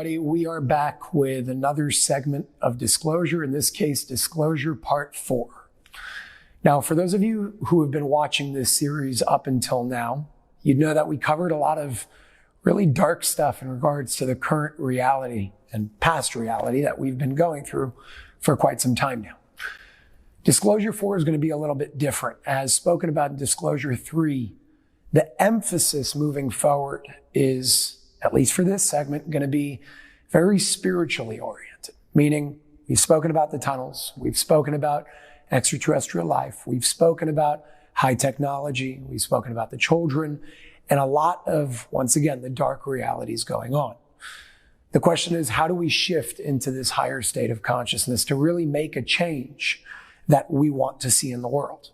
everybody. We are back with another segment of Disclosure, in this case, Disclosure Part 4. Now, for those of you who have been watching this series up until now, you'd know that we covered a lot of really dark stuff in regards to the current reality and past reality that we've been going through for quite some time now. Disclosure 4 is going to be a little bit different. As spoken about in Disclosure 3, the emphasis moving forward is, at least for this segment, going to be very spiritually oriented, meaning we've spoken about the tunnels, we've spoken about extraterrestrial life, we've spoken about high technology, we've spoken about the children, and a lot of, once again, the dark realities going on. The question is, how do we shift into this higher state of consciousness to really make a change that we want to see in the world?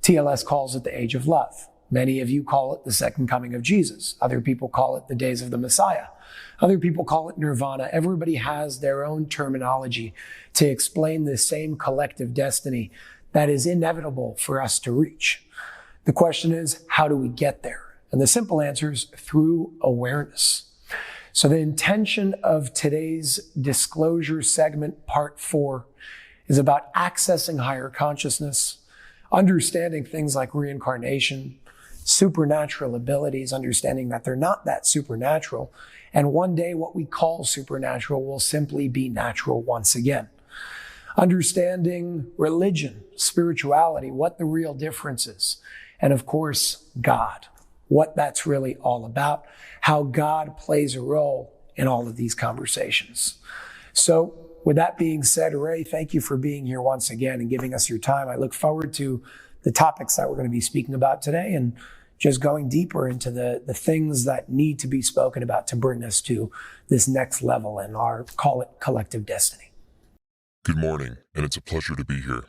TLS calls it the age of love. Many of you call it the second coming of Jesus. Other people call it the days of the Messiah. Other people call it nirvana. Everybody has their own terminology to explain the same collective destiny that is inevitable for us to reach. The question is, how do we get there? And the simple answer is through awareness. So the intention of today's Disclosure segment, Part 4, is about accessing higher consciousness, understanding things like reincarnation, supernatural abilities, understanding that they're not that supernatural, and one day what we call supernatural will simply be natural once again. Understanding religion, spirituality, what the real difference is, and of course, God, what that's really all about, how God plays a role in all of these conversations. So with that being said, Ray, thank you for being here once again and giving us your time. I look forward to the topics that we're going to be speaking about today and just going deeper into the things that need to be spoken about to bring us to this next level in our, call it, collective destiny. Good morning, and it's a pleasure to be here.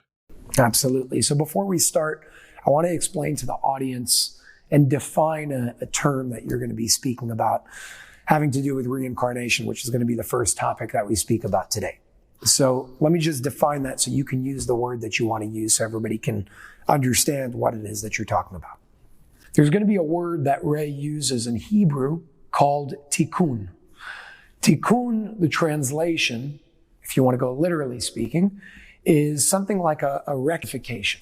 Absolutely. So before we start, I want to explain to the audience and define a term that you're going to be speaking about having to do with reincarnation, which is going to be the first topic that we speak about today. So let me just define that so you can use the word that you want to use so everybody can understand what it is that you're talking about. There's going to be a word that Ray uses in Hebrew called tikkun. Tikkun, the translation, if you want to go literally speaking, is something like a rectification.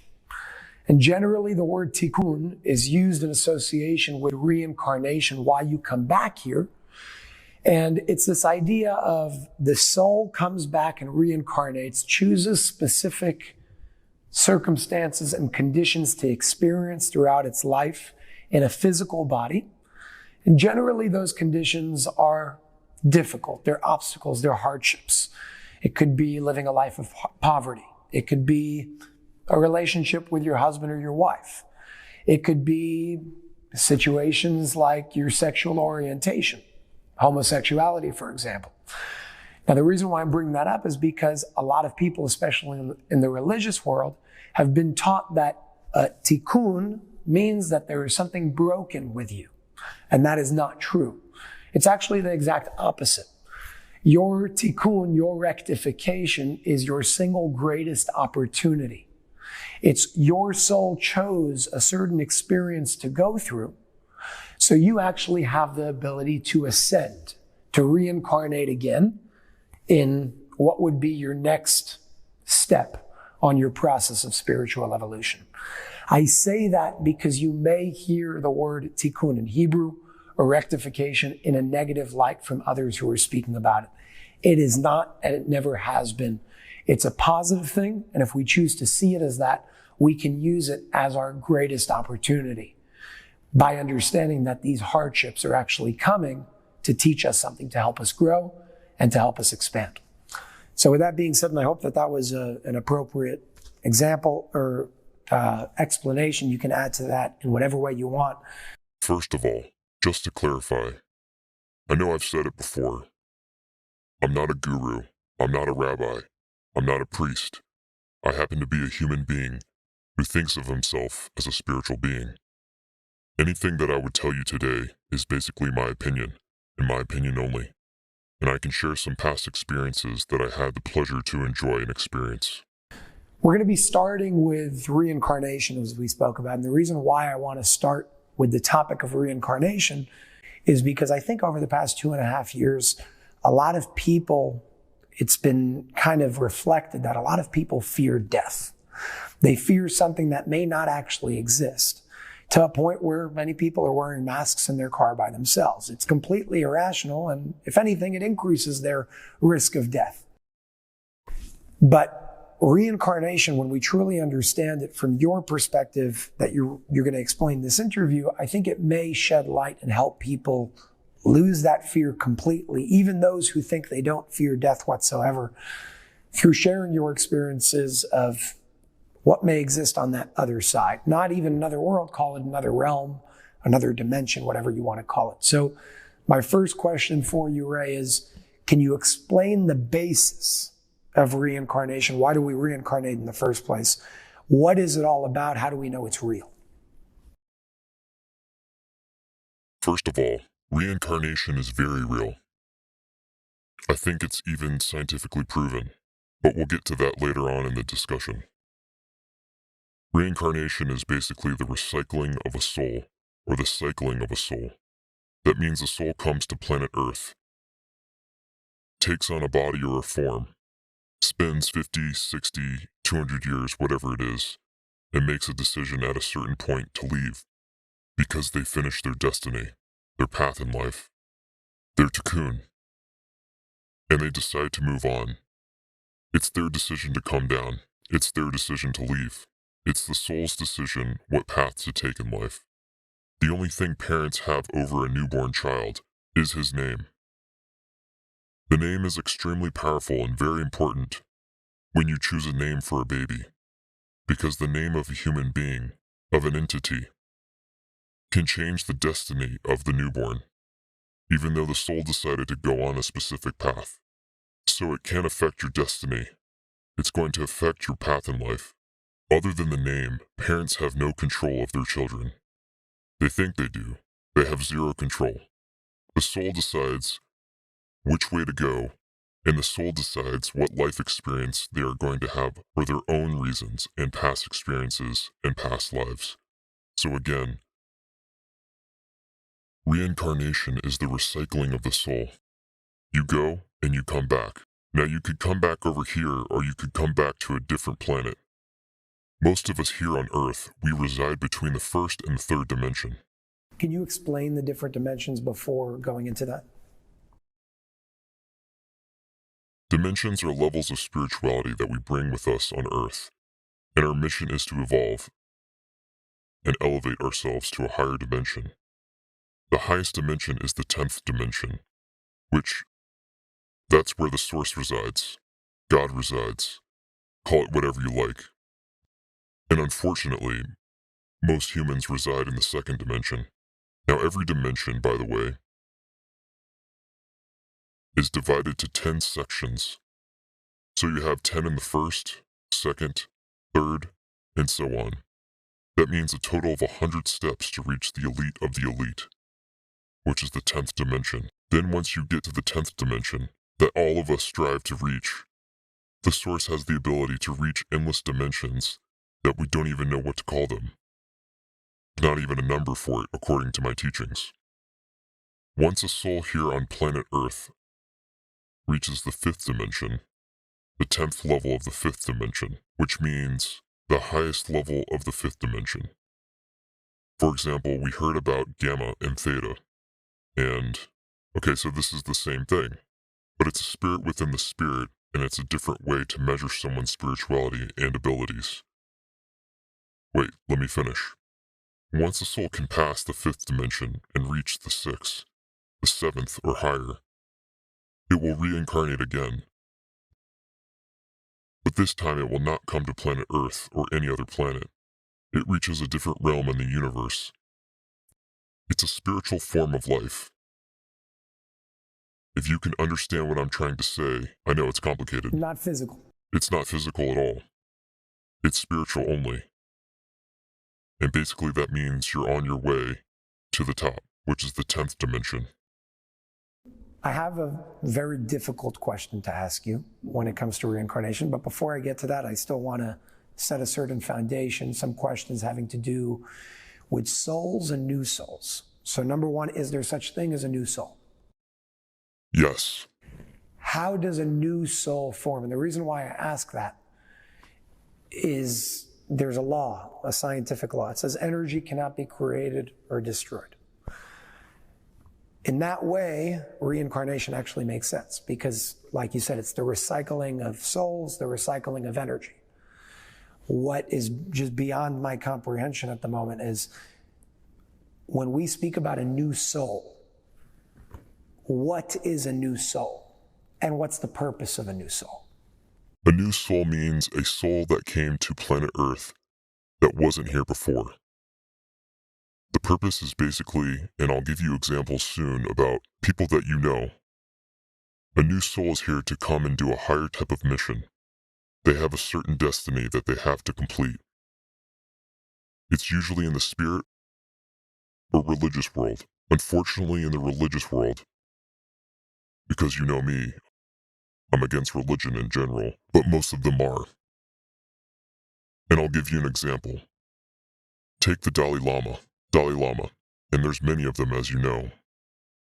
And generally the word tikkun is used in association with reincarnation, why you come back here. And it's this idea of the soul comes back and reincarnates, chooses specific circumstances and conditions to experience throughout its life in a physical body. And generally those conditions are difficult. They're obstacles, they're hardships. It could be living a life of poverty. It could be a relationship with your husband or your wife. It could be situations like your sexual orientation, homosexuality, for example. Now, the reason why I'm bringing that up is because a lot of people, especially in the religious world, have been taught that tikkun means that there is something broken with you. And that is not true. It's actually the exact opposite. Your tikkun, your rectification, is your single greatest opportunity. It's your soul chose a certain experience to go through, so you actually have the ability to ascend, to reincarnate again in what would be your next step on your process of spiritual evolution. I say that because you may hear the word tikkun in Hebrew or rectification in a negative light from others who are speaking about it. It is not, and it never has been. It's a positive thing, and if we choose to see it as that, we can use it as our greatest opportunity by understanding that these hardships are actually coming to teach us something, to help us grow and to help us expand. So with that being said, and I hope that that was an appropriate example or explanation, you can add to that in whatever way you want. First of all, just to clarify, I know I've said it before. I'm not a guru. I'm not a rabbi. I'm not a priest. I happen to be a human being who thinks of himself as a spiritual being. Anything that I would tell you today is basically my opinion, and my opinion only. And I can share some past experiences that I had the pleasure to enjoy and experience. We're going to be starting with reincarnation, as we spoke about. And the reason why I want to start with the topic of reincarnation is because I think over the past 2.5 years, a lot of people, it's been kind of reflected that a lot of people fear death. They fear something that may not actually exist, to a point where many people are wearing masks in their car by themselves. It's completely irrational, and if anything, it increases their risk of death. But reincarnation, when we truly understand it from your perspective that you're going to explain this interview, I think it may shed light and help people lose that fear completely, even those who think they don't fear death whatsoever, through sharing your experiences of what may exist on that other side. Not even another world, call it another realm, another dimension, whatever you want to call it. So my first question for you, Ray, is can you explain the basis of reincarnation? Why do we reincarnate in the first place? What is it all about? How do we know it's real? First of all, reincarnation is very real. I think it's even scientifically proven, but we'll get to that later on in the discussion. Reincarnation is basically the recycling of a soul, or the cycling of a soul. That means a soul comes to planet Earth, takes on a body or a form, spends 50, 60, 200 years, whatever it is, and makes a decision at a certain point to leave, because they finished their destiny, their path in life, their cocoon, and they decide to move on. It's their decision to come down. It's their decision to leave. It's the soul's decision what path to take in life. The only thing parents have over a newborn child is his name. The name is extremely powerful and very important when you choose a name for a baby, because the name of a human being, of an entity, can change the destiny of the newborn, even though the soul decided to go on a specific path. So it can affect your destiny. It's going to affect your path in life. Other than the name, parents have no control of their children. They think they do. They have zero control. The soul decides which way to go, and the soul decides what life experience they are going to have for their own reasons and past experiences and past lives. So again, reincarnation is the recycling of the soul. You go and you come back. Now you could come back over here, or you could come back to a different planet. Most of us here on Earth, we reside between the first and third dimension. Can you explain the different dimensions before going into that? Dimensions are levels of spirituality that we bring with us on Earth, and our mission is to evolve and elevate ourselves to a higher dimension. The highest dimension is the 10th dimension, that's where the source resides. God resides. Call it whatever you like. And unfortunately, most humans reside in the second dimension. Now every dimension, by the way, is divided to 10 sections. So you have 10 in the first, second, third, and so on. That means a total of 100 steps to reach the elite of the elite, which is the 10th dimension. Then once you get to the 10th dimension, that all of us strive to reach, the source has the ability to reach endless dimensions that we don't even know what to call them. Not even a number for it, according to my teachings. Once a soul here on planet Earth reaches the 5th dimension, the 10th level of the 5th dimension, which means the highest level of the 5th dimension. For example, we heard about gamma and theta, and, okay, so this is the same thing, but it's a spirit within the spirit, and it's a different way to measure someone's spirituality and abilities. Wait, let me finish. Once a soul can pass the 5th dimension and reach the 6th, the 7th or higher, it will reincarnate again. But this time it will not come to planet Earth or any other planet. It reaches a different realm in the universe. It's a spiritual form of life. If you can understand what I'm trying to say, I know it's complicated. Not physical. It's not physical at all. It's spiritual only. And basically that means you're on your way to the top, which is the 10th dimension. I have a very difficult question to ask you when it comes to reincarnation, but before I get to that, I still want to set a certain foundation, some questions having to do with souls and new souls. So number one, is there such thing as a new soul? Yes. how does a new soul form? And the reason why I ask that is there's a law, a scientific law. It says energy cannot be created or destroyed. In that way, reincarnation actually makes sense because, like you said, it's the recycling of souls, the recycling of energy. What is just beyond my comprehension at the moment is when we speak about a new soul, what is a new soul? And what's the purpose of a new soul? A new soul means a soul that came to planet Earth that wasn't here before. The purpose is basically, and I'll give you examples soon about people that you know. A new soul is here to come and do a higher type of mission. They have a certain destiny that they have to complete. It's usually in the spirit or religious world. Unfortunately, in the religious world, because you know me, I'm against religion in general, but most of them are. And I'll give you an example. Take the Dalai Lama, and there's many of them as you know.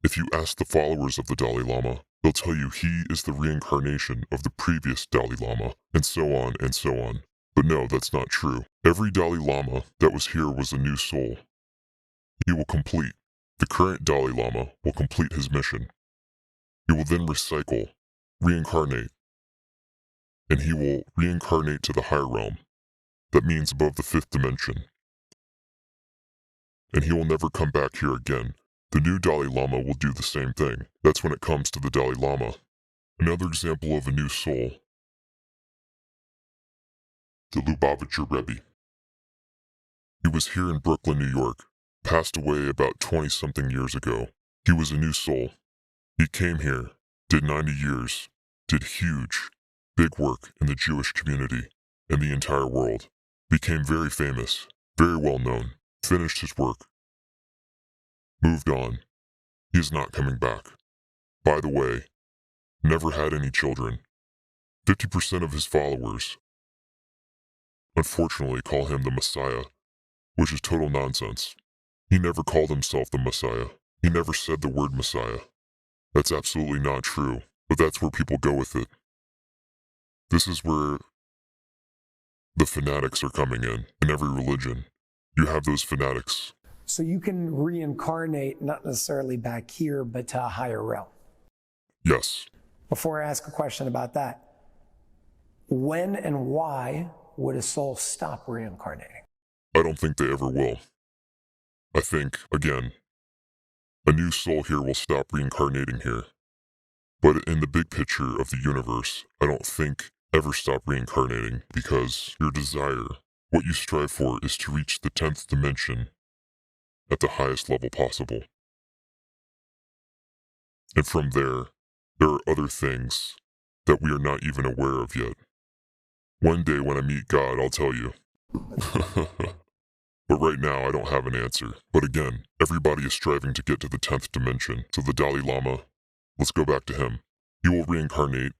If you ask the followers of the Dalai Lama, they'll tell you he is the reincarnation of the previous Dalai Lama, and so on and so on. But no, that's not true. Every Dalai Lama that was here was a new soul. He will complete. The current Dalai Lama will complete his mission. He will then recycle, reincarnate, and he will reincarnate to the higher realm. That means above the fifth dimension. And he will never come back here again. The new Dalai Lama will do the same thing. That's when it comes to the Dalai Lama. Another example of a new soul. The Lubavitcher Rebbe. He was here in Brooklyn, New York. Passed away about 20-something years ago. He was a new soul. He came here, did 90 years, did huge, big work in the Jewish community and the entire world. Became very famous, very well known, finished his work, moved on. He is not coming back. By the way, never had any children. 50% of his followers, unfortunately, call him the Messiah, which is total nonsense. He never called himself the Messiah. He never said the word Messiah. That's absolutely not true, but that's where people go with it. This is where the fanatics are coming in every religion. You have those fanatics. So you can reincarnate, not necessarily back here, but to a higher realm. Yes. Before I ask a question about that, when and why would a soul stop reincarnating? I don't think they ever will. I think, again, a new soul here will stop reincarnating here. But in the big picture of the universe, I don't think ever stop reincarnating because your desire, what you strive for, is to reach the 10th dimension at the highest level possible. And from there are other things that we are not even aware of yet. One day when I meet God, I'll tell you. But right now, I don't have an answer. But again, everybody is striving to get to the 10th dimension. So the Dalai Lama, let's go back to him. He will reincarnate,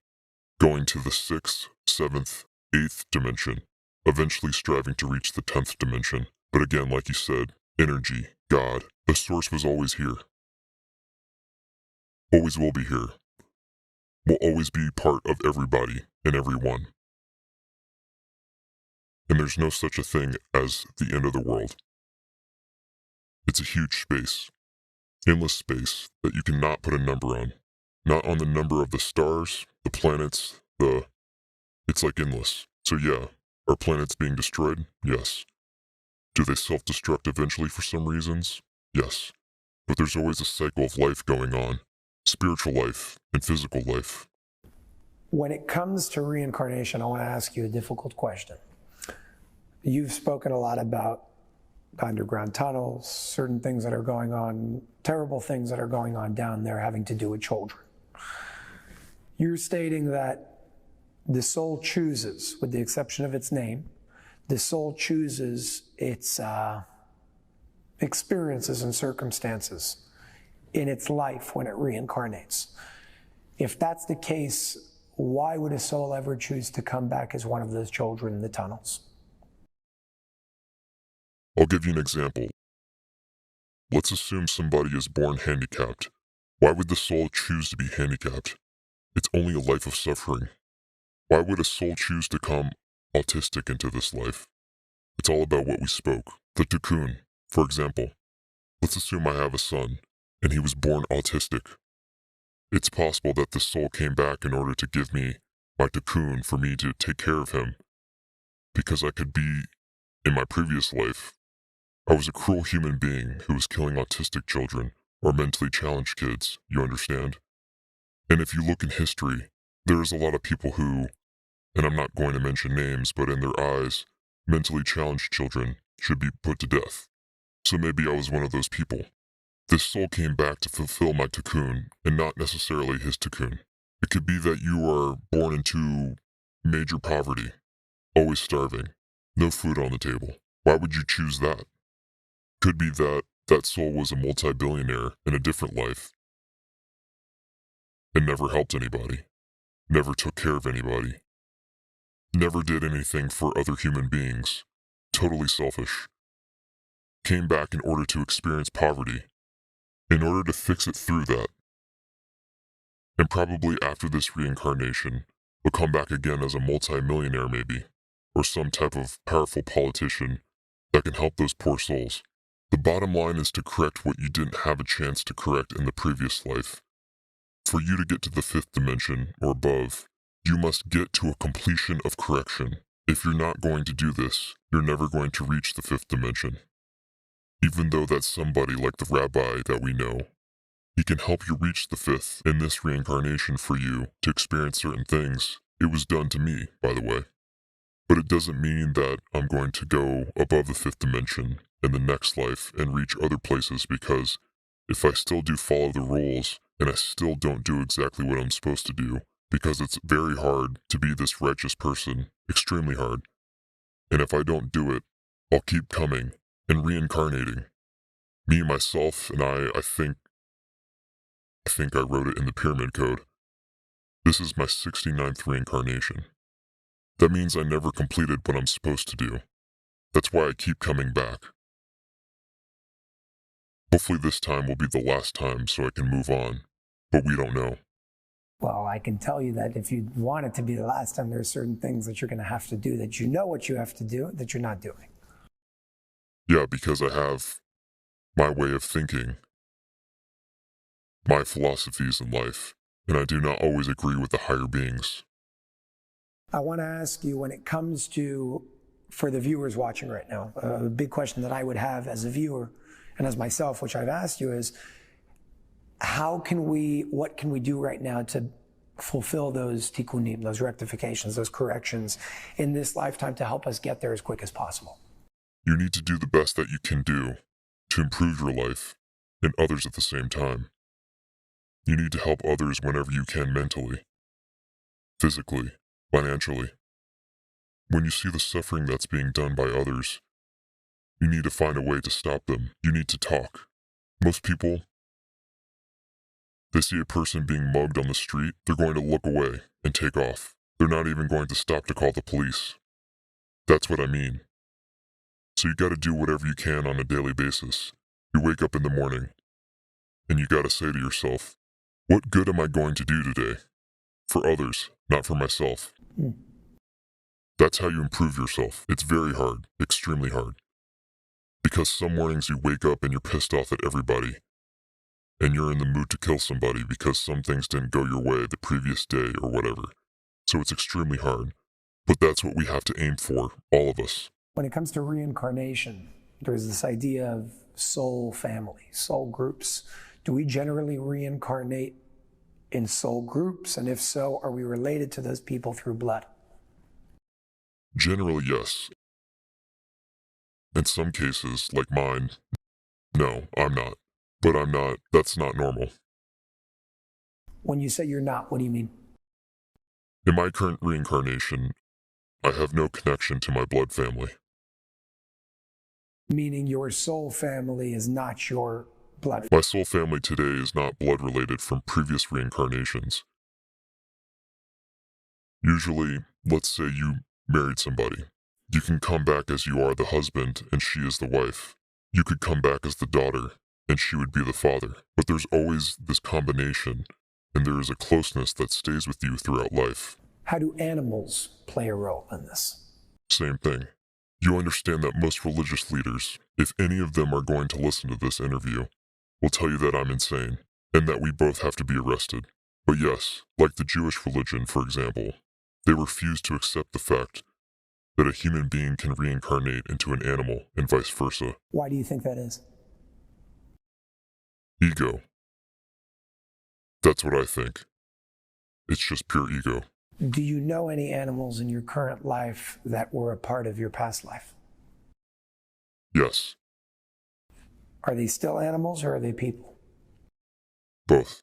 going to the 6th, 7th, 8th dimension, eventually striving to reach the 10th dimension. But again, like you said, energy, God, the source was always here. Always will be here. Will always be part of everybody and everyone. And there's no such a thing as the end of the world. It's a huge space, endless space that you cannot put a number on. Not on the number of the stars, the planets, it's like endless. So yeah, are planets being destroyed? Yes. Do they self-destruct eventually for some reasons? Yes. But there's always a cycle of life going on. Spiritual life and physical life. When it comes to reincarnation, I want to ask you a difficult question. You've spoken a lot about underground tunnels, certain things that are going on, terrible things that are going on down there having to do with children. You're stating that the soul chooses, with the exception of its name, the soul chooses its experiences and circumstances in its life when it reincarnates. If that's the case, why would a soul ever choose to come back as one of those children in the tunnels? I'll give you an example. Let's assume somebody is born handicapped. Why would the soul choose to be handicapped? It's only a life of suffering. Why would a soul choose to come autistic into this life? It's all about what we spoke. The cocoon, for example. Let's assume I have a son, and he was born autistic. It's possible that the soul came back in order to give me my cocoon for me to take care of him, because I could be, in my previous life, I was a cruel human being who was killing autistic children or mentally challenged kids, you understand? And if you look in history, there is a lot of people who, and I'm not going to mention names, but in their eyes, mentally challenged children should be put to death. So maybe I was one of those people. This soul came back to fulfill my cocoon, and not necessarily his cocoon. It could be that you are born into major poverty, always starving, no food on the table. Why would you choose that? Could be that that soul was a multi-billionaire in a different life and never helped anybody, never took care of anybody, never did anything for other human beings, totally selfish, came back in order to experience poverty, in order to fix it through that. And probably after this reincarnation, will come back again as a multi-millionaire maybe, or some type of powerful politician that can help those poor souls. The bottom line is to correct what you didn't have a chance to correct in the previous life. For you to get to the fifth dimension, or above, you must get to a completion of correction. If you're not going to do this, you're never going to reach the fifth dimension. Even though that's somebody like the rabbi that we know, he can help you reach the fifth in this reincarnation for you to experience certain things. It was done to me, by the way. But it doesn't mean that I'm going to go above the fifth dimension in the next life and reach other places, because if I still do follow the rules and I still don't do exactly what I'm supposed to do, because it's very hard to be this righteous person, extremely hard. And if I don't do it, I'll keep coming and reincarnating. Me, myself, and I think I wrote it in the pyramid code. This is my 69th reincarnation. That means I never completed what I'm supposed to do. That's why I keep coming back. Hopefully this time will be the last time so I can move on, but we don't know. Well, I can tell you that if you want it to be the last time, there are certain things that you're going to have to do that you know what you have to do that you're not doing. Yeah, because I have my way of thinking, my philosophies in life, and I do not always agree with the higher beings. I want to ask you, when it comes to, for the viewers watching right now, a big question that I would have as a viewer and as myself, which I've asked you, is what can we do right now to fulfill those tikkunim, those rectifications, those corrections in this lifetime to help us get there as quick as possible? You need to do the best that you can do to improve your life and others at the same time. You need to help others whenever you can, mentally, physically, financially. When you see the suffering that's being done by others, you need to find a way to stop them. You need to talk. Most people, they see a person being mugged on the street, they're going to look away and take off. They're not even going to stop to call the police. That's what I mean. So you gotta do whatever you can on a daily basis. You wake up in the morning, and you gotta say to yourself, what good am I going to do today? For others, not for myself. That's how you improve yourself. It's very hard, extremely hard. Because some mornings you wake up and you're pissed off at everybody, and you're in the mood to kill somebody because some things didn't go your way the previous day or whatever. So it's extremely hard. But that's what we have to aim for, all of us. When it comes to reincarnation, there's this idea of soul family, soul groups. Do we generally reincarnate in soul groups? And if so, are we related to those people through blood? Generally, yes. In some cases, like mine, no, I'm not. But I'm not, that's not normal. When you say you're not, what do you mean? In my current reincarnation, I have no connection to my blood family. Meaning your soul family is not your blood. My soul family today is not blood related from previous reincarnations. Usually, let's say you married somebody. You can come back as you are the husband and she is the wife. You could come back as the daughter and she would be the father. But there's always this combination and there is a closeness that stays with you throughout life. How do animals play a role in this? Same thing. You understand that most religious leaders, if any of them are going to listen to this interview, will tell you that I'm insane, and that we both have to be arrested. But yes, like the Jewish religion, for example, they refuse to accept the fact that a human being can reincarnate into an animal and vice versa. Why do you think that is? Ego. That's what I think. It's just pure ego. Do you know any animals in your current life that were a part of your past life? Yes, Are they still animals or are they people? both.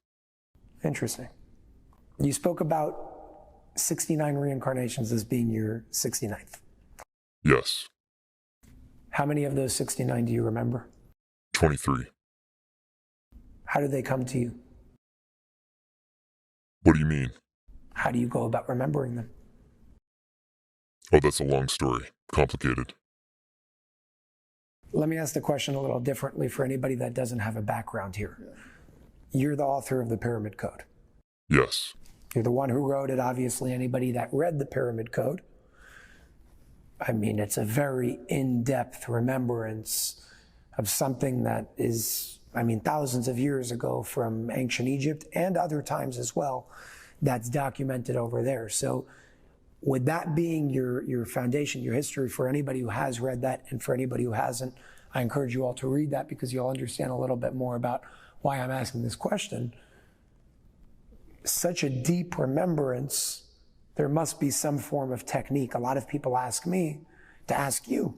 Interesting. You spoke about 69 reincarnations as being your 69th. Yes, How many of those 69 do you remember? 23. How did they come to you? What do you mean? How do you go about remembering them? Oh, that's a long story. Complicated. Let me ask the question a little differently for anybody that doesn't have a background here. You're the author of the Pyramid Code. Yes, You're the one who wrote it. Obviously, anybody that read the Pyramid Code, I mean, it's a very in-depth remembrance of something that is, I mean, thousands of years ago from ancient Egypt and other times as well, that's documented over there. So with that being your foundation, your history, for anybody who has read that and for anybody who hasn't, I encourage you all to read that because you'll understand a little bit more about why I'm asking this question. Such a deep remembrance, there must be some form of technique. A lot of people ask me to ask you,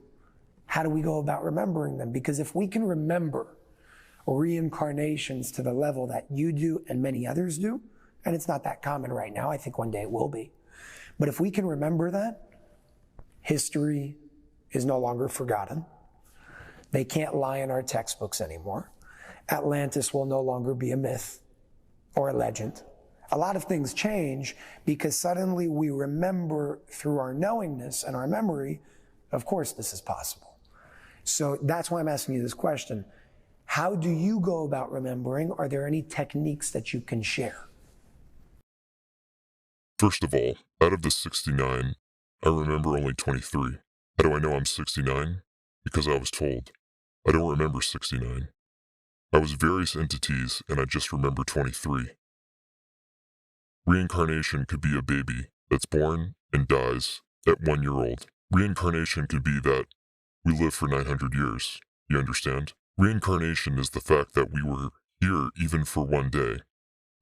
how do we go about remembering them? Because if we can remember reincarnations to the level that you do and many others do, and it's not that common right now, I think one day it will be. But if we can remember that, history is no longer forgotten. They can't lie in our textbooks anymore. Atlantis will no longer be a myth or a legend. A lot of things change because suddenly we remember through our knowingness and our memory, of course this is possible. So that's why I'm asking you this question. How do you go about remembering? Are there any techniques that you can share? first of all, out of the 69, I remember only 23. How do I know I'm 69? Because I was told. I don't remember 69. I was various entities, and I just remember 23. Reincarnation could be a baby that's born and dies at 1 year old. Reincarnation could be that we live for 900 years. You understand? Reincarnation is the fact that we were here even for 1 day,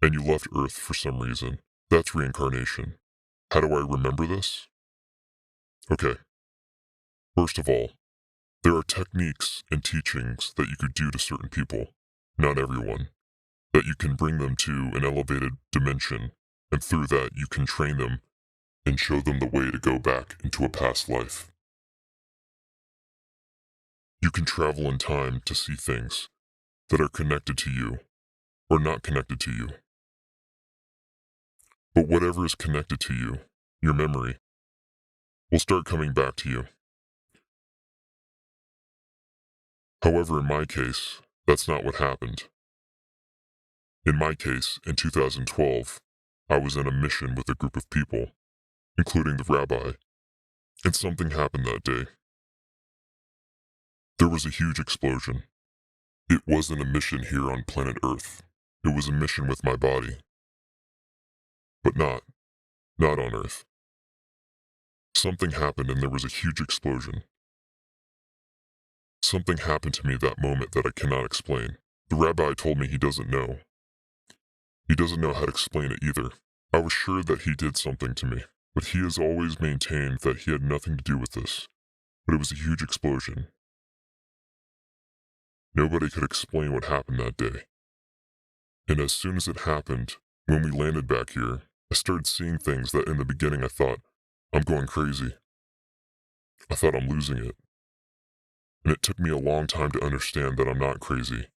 and you left Earth for some reason. That's reincarnation. How do I remember this? Okay. First of all, there are techniques and teachings that you could do to certain people, not everyone, that you can bring them to an elevated dimension, and through that you can train them and show them the way to go back into a past life. You can travel in time to see things that are connected to you or not connected to you. But whatever is connected to you, your memory, will start coming back to you. However, in my case, that's not what happened. In my case, in 2012, I was on a mission with a group of people, including the rabbi, and something happened that day. There was a huge explosion. It wasn't a mission here on planet Earth. It was a mission with my body. But not on Earth. Something happened and there was a huge explosion. Something happened to me that moment that I cannot explain. The rabbi told me he doesn't know. He doesn't know how to explain it either. I was sure that he did something to me, but he has always maintained that he had nothing to do with this. But it was a huge explosion. Nobody could explain what happened that day. And as soon as it happened, when we landed back here, I started seeing things that in the beginning I thought, I'm going crazy. I thought I'm losing it. And it took me a long time to understand that I'm not crazy.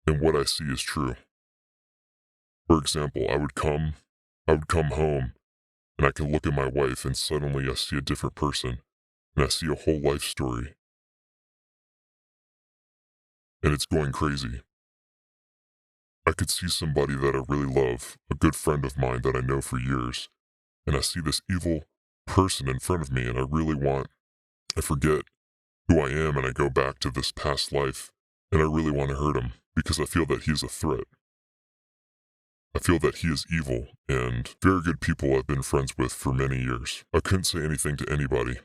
And what I see is true. For example, I would come home, and I could look at my wife and suddenly I see a different person, and I see a whole life story. And it's going crazy. I could see somebody that I really love, a good friend of mine that I know for years, and I see this evil person in front of me, and I forget who I am, and I go back to this past life, and I really want to hurt him because I feel that he's a threat. I feel that he is evil, and very good people I've been friends with for many years. I couldn't say anything to anybody.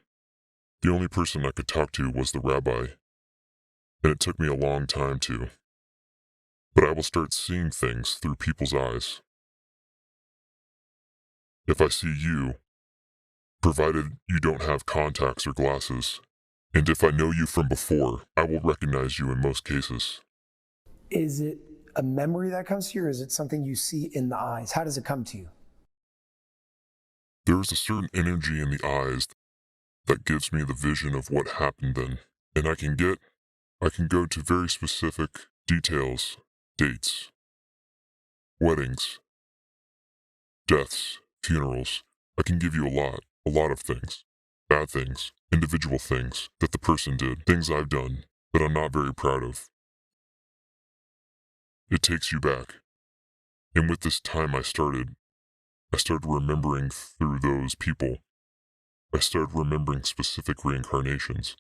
The only person I could talk to was the rabbi, and it took me a long time to. But I will start seeing things through people's eyes. If I see you, provided you don't have contacts or glasses, and if I know you from before, I will recognize you in most cases. Is it a memory that comes to you, or is it something you see in the eyes? How does it come to you? There is a certain energy in the eyes that gives me the vision of what happened then, and I can go to very specific details, dates, weddings, deaths, funerals. I can give you a lot of things, bad things, individual things that the person did, things I've done that I'm not very proud of. It takes you back. And with this time I started remembering through those people. I started remembering specific reincarnations.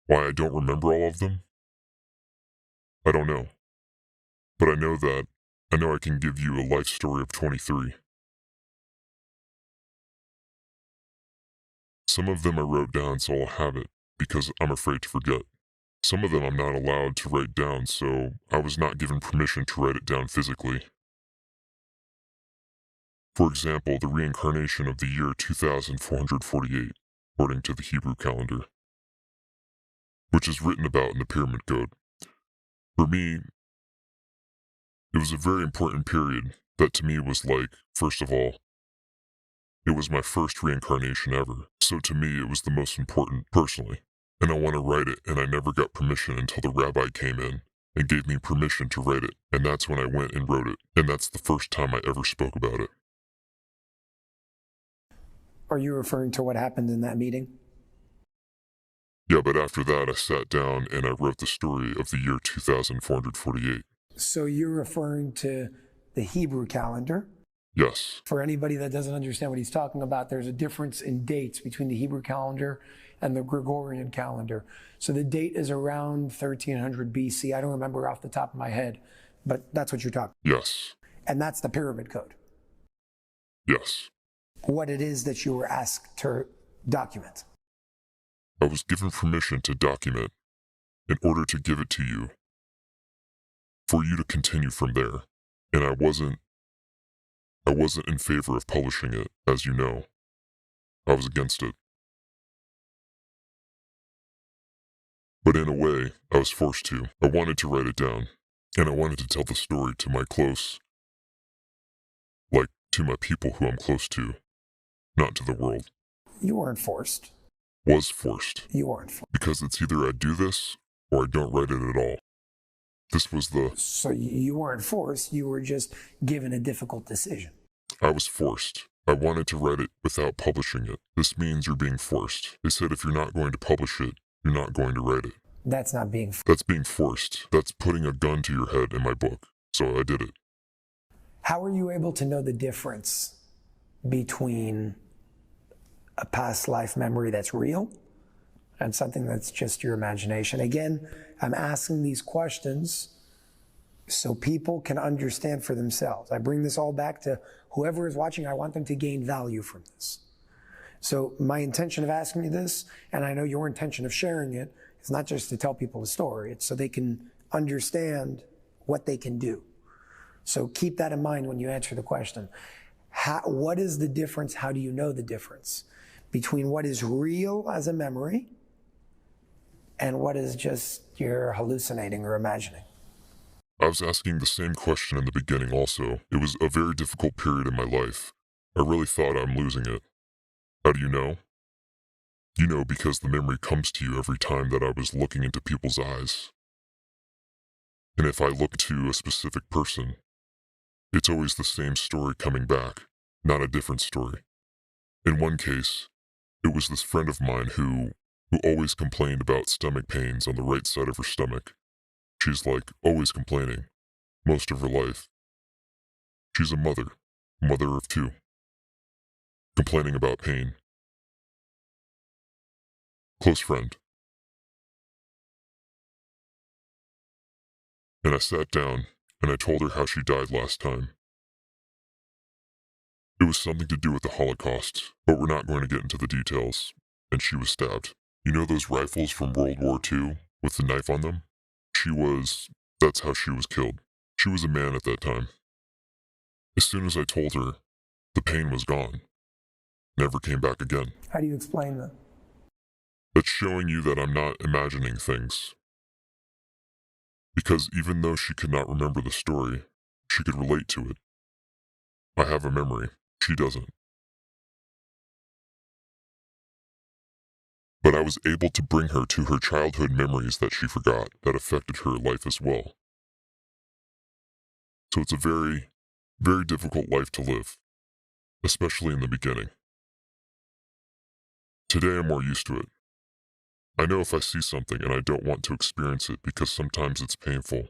Why I don't remember all of them? I don't know. But I know I can give you a life story of 23. Some of them I wrote down so I'll have it, because I'm afraid to forget. Some of them I'm not allowed to write down, so I was not given permission to write it down physically. For example, the reincarnation of the year 2448, according to the Hebrew calendar, which is written about in the Pyramid Code. For me, it was a very important period that to me was like, first of all, it was my first reincarnation ever, so to me it was the most important personally. And I want to write it, and I never got permission until the rabbi came in and gave me permission to write it, and that's when I went and wrote it, and that's the first time I ever spoke about it. Are you referring to what happened in that meeting? Yeah, but after that I sat down and I wrote the story of the year 2448. So you're referring to the Hebrew calendar. Yes. For anybody that doesn't understand what he's talking about, there's a difference in dates between the Hebrew calendar and the Gregorian calendar. So the date is around 1300 BC. I don't remember off the top of my head, but that's what you're talking about. Yes. And that's the Pyramid Code. Yes. What it is that you were asked to document. I was given permission to document in order to give it to you, for you to continue from there. And I wasn't in favor of publishing it, as you know. I was against it. But in a way, I was forced to. I wanted to write it down, and I wanted to tell the story to my to my people who I'm close to, not to the world. You weren't forced. Was forced. You weren't forced. Because it's either I do this, or I don't write it at all. This was So you weren't forced, you were just given a difficult decision. I was forced. I wanted to write it without publishing it. This means you're being forced. They said if you're not going to publish it, you're not going to write it. That's not being forced. That's being forced. That's putting a gun to your head in my book. So I did it. How are you able to know the difference between a past life memory that's real and something that's just your imagination? Again, I'm asking these questions so people can understand for themselves. I bring this all back to whoever is watching. I want them to gain value from this. So my intention of asking you this, and I know your intention of sharing it, is not just to tell people the story. It's so they can understand what they can do. So keep that in mind when you answer the question. What is the difference? How do you know the difference between what is real as a memory and what is just you're hallucinating or imagining? I was asking the same question in the beginning also. It was a very difficult period in my life. I really thought I'm losing it. How do you know? You know, because the memory comes to you every time that I was looking into people's eyes. And if I look to a specific person, it's always the same story coming back, not a different story. In one case, it was this friend of mine who always complained about stomach pains on the right side of her stomach. She's like always complaining. most of her life. She's a mother of two, complaining about pain. Close friend. And I sat down and I told her how she died last time. It was something to do with the Holocaust, but we're not going to get into the details. And she was stabbed. You know those rifles from World War II with the knife on them? That's how she was killed. She was a man at that time. As soon as I told her, the pain was gone. Never came back again. How do you explain that? That's showing you that I'm not imagining things. Because even though she could not remember the story, she could relate to it. I have a memory. She doesn't. But I was able to bring her to her childhood memories that she forgot that affected her life as well. So it's a very, very difficult life to live, especially in the beginning. Today I'm more used to it. I know if I see something and I don't want to experience it because sometimes it's painful,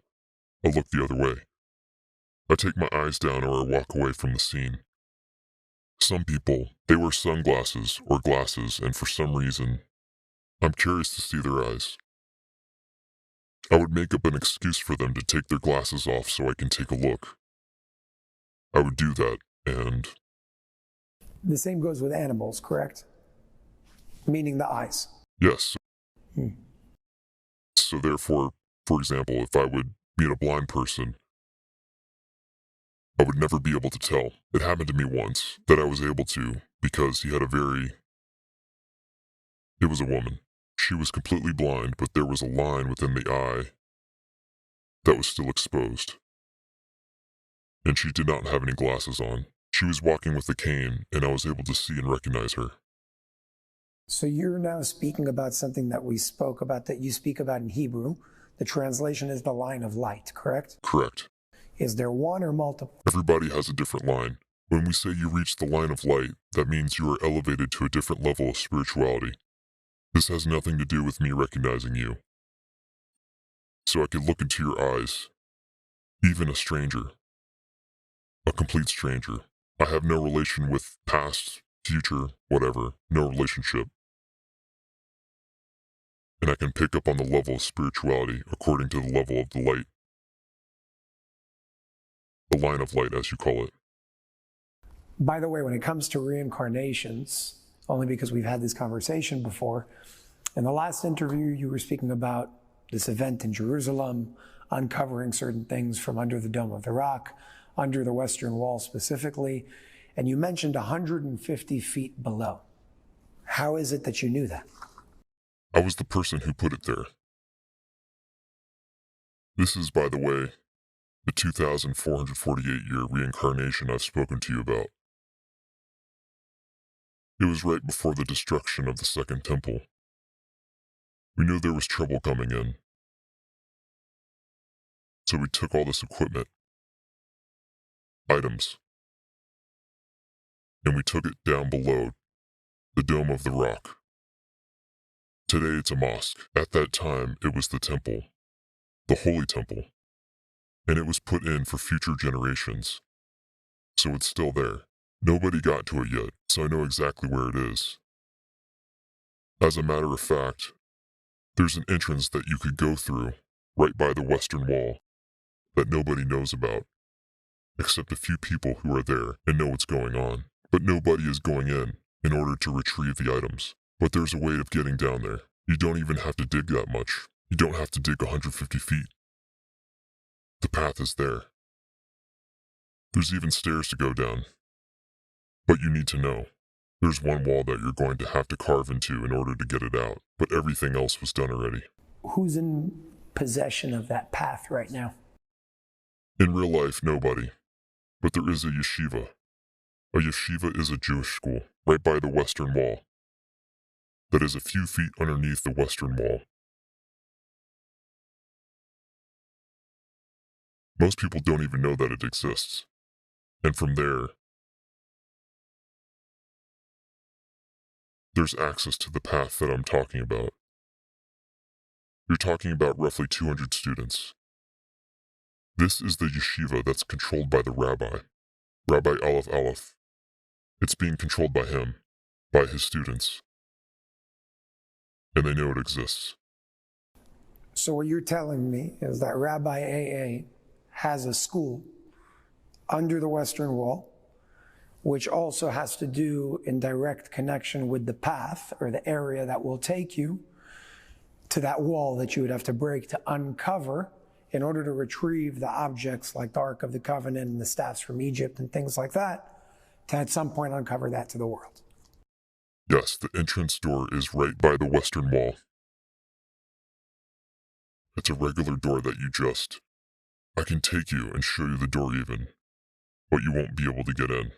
I'll look the other way. I take my eyes down or I walk away from the scene. Some people, they wear sunglasses or glasses, and for some reason, I'm curious to see their eyes. I would make up an excuse for them to take their glasses off so I can take a look. I would do that, and The same goes with animals, correct? Meaning the eyes. yes. Hmm. So therefore, for example, if I would meet a blind person, I would never be able to tell. It happened to me once that I was able to because it was a woman. She was completely blind, but there was a line within the eye that was still exposed. And she did not have any glasses on. She was walking with a cane, and I was able to see and recognize her. So you're now speaking about something that we spoke about, that you speak about in Hebrew. The translation is the line of light, correct? Correct. Is there one or multiple? Everybody has a different line. When we say you reach the line of light, that means you are elevated to a different level of spirituality. This has nothing to do with me recognizing you. So I could look into your eyes, even a stranger, a complete stranger. I have no relation with past, future, whatever, no relationship. And I can pick up on the level of spirituality according to the level of the light. The line of light, as you call it. By the way, when it comes to reincarnations, only because we've had this conversation before, in the last interview you were speaking about this event in Jerusalem, uncovering certain things from under the Dome of the Rock, under the Western Wall specifically, and you mentioned 150 feet below. How is it that you knew that? I was the person who put it there. This is, by the way, the 2,448-year reincarnation I've spoken to you about. It was right before the destruction of the Second Temple. We knew there was trouble coming in. So we took all this equipment, items, and we took it down below the Dome of the Rock. Today it's a mosque. At that time, it was the temple, the Holy Temple, and it was put in for future generations. So it's still there. Nobody got to it yet, so I know exactly where it is. As a matter of fact, there's an entrance that you could go through right by the Western Wall that nobody knows about, except a few people who are there and know what's going on. But nobody is going in order to retrieve the items. But there's a way of getting down there. You don't even have to dig that much. You don't have to dig 150 feet. The path is there. There's even stairs to go down. But you need to know, there's one wall that you're going to have to carve into in order to get it out, but everything else was done already. Who's in possession of that path right now? In real life, nobody. But there is a yeshiva. A yeshiva is a Jewish school, right by the Western Wall. That is a few feet underneath the Western Wall. Most people don't even know that it exists. And from there's access to the path that I'm talking about. You're talking about roughly 200 students. This is the yeshiva that's controlled by the rabbi, Rabbi Aleph Aleph. It's being controlled by him, by his students, and they know it exists. So what you're telling me is that Rabbi AA has a school under the Western Wall, which also has to do in direct connection with the path or the area that will take you to that wall that you would have to break to uncover in order to retrieve the objects like the Ark of the Covenant and the staffs from Egypt and things like that, to at some point uncover that to the world. Yes, the entrance door is right by the Western Wall. It's a regular door that I can take you and show you the door even, but you won't be able to get in.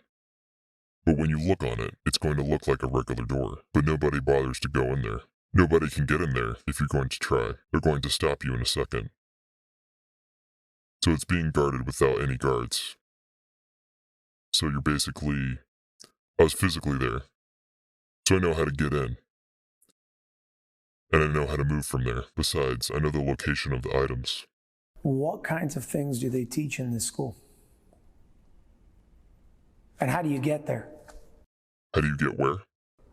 But when you look on it, it's going to look like a regular door, but nobody bothers to go in there. Nobody can get in there if you're going to try. They're going to stop you in a second. So it's being guarded without any guards. So I was physically there. So I know how to get in. And I know how to move from there. Besides, I know the location of the items. What kinds of things do they teach in this school? And how do you get there? How do you get where?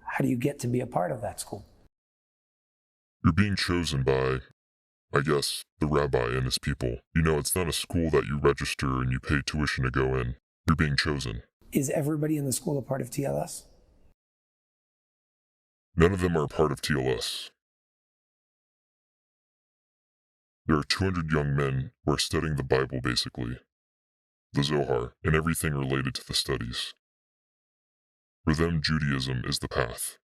How do you get to be a part of that school? You're being chosen by, I guess, the rabbi and his people. You know, it's not a school that you register and you pay tuition to go in. You're being chosen. Is everybody in the school a part of TLS? None of them are a part of TLS. There are 200 young men who are studying the Bible, basically, the Zohar, and everything related to the studies. For them, Judaism is the path.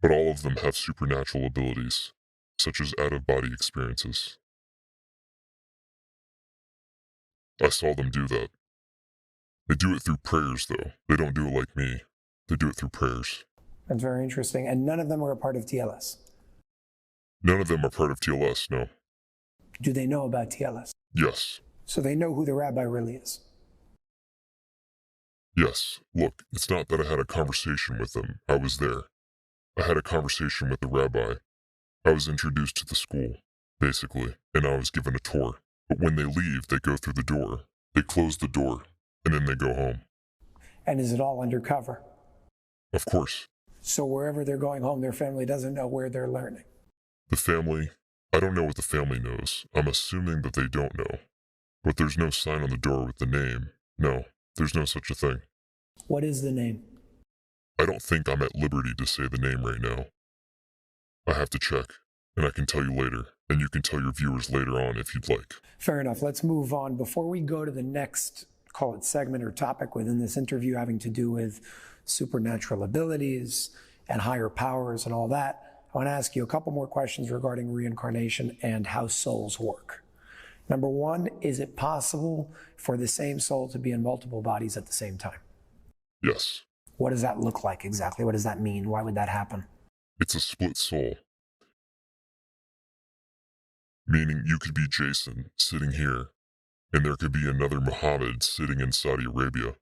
But all of them have supernatural abilities, such as out-of-body experiences. I saw them do that. They do it through prayers, though. They don't do it like me. They do it through prayers. That's very interesting. And none of them are a part of TLS? None of them are part of TLS, no. Do they know about TLS? Yes. So they know who the rabbi really is? Yes. Look, it's not that I had a conversation with them. I was there. I had a conversation with the rabbi. I was introduced to the school, basically, and I was given a tour. But when they leave, they go through the door. They close the door, and then they go home. And is it all undercover? Of course. So wherever they're going home, their family doesn't know where they're learning? The family, I don't know what the family knows. I'm assuming that they don't know. But there's no sign on the door with the name. No, there's no such a thing. What is the name? I don't think I'm at liberty to say the name right now. I have to check, and I can tell you later, and you can tell your viewers later on if you'd like. Fair enough. Let's move on. Before we go to the next, call it segment or topic within this interview having to do with supernatural abilities and higher powers and all that, I want to ask you a couple more questions regarding reincarnation and how souls work. Number one, is it possible for the same soul to be in multiple bodies at the same time? Yes. What does that look like exactly? What does that mean? Why would that happen? It's a split soul. Meaning you could be Jason sitting here, and there could be another Muhammad sitting in Saudi Arabia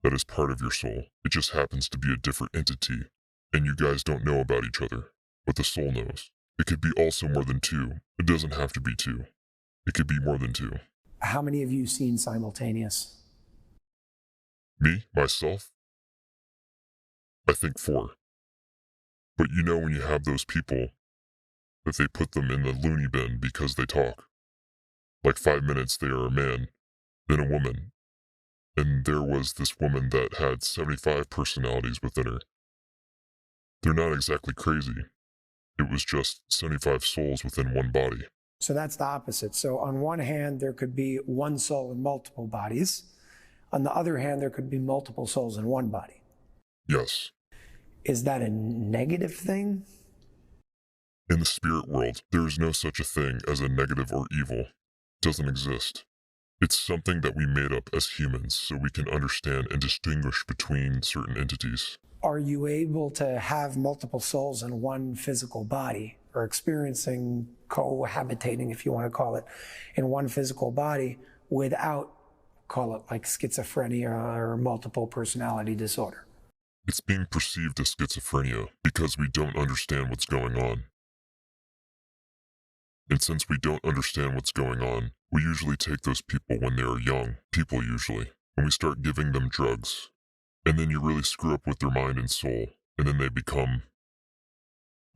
that is part of your soul. It just happens to be a different entity, and you guys don't know about each other, but the soul knows. It could be also more than two. It doesn't have to be two. It could be more than two. How many have you seen simultaneous? Me, myself? I think 4. But you know when you have those people that they put them in the loony bin because they talk. Like 5 minutes they are a man, then a woman. And there was this woman that had 75 personalities within her. They're not exactly crazy. It was just 75 souls within one body. So that's the opposite. So on one hand, there could be one soul in multiple bodies. On the other hand, there could be multiple souls in one body. Yes. Is that a negative thing? In the spirit world, there is no such a thing as a negative or evil. It doesn't exist. It's something that we made up as humans so we can understand and distinguish between certain entities. Are you able to have multiple souls in one physical body, or experiencing cohabitating, if you want to call it, in one physical body without, call it like schizophrenia or multiple personality disorder? It's being perceived as schizophrenia because we don't understand what's going on. And since we don't understand what's going on, We usually take those people when they are young, people usually, and we start giving them drugs. And then you really screw up with their mind and soul, and then they become,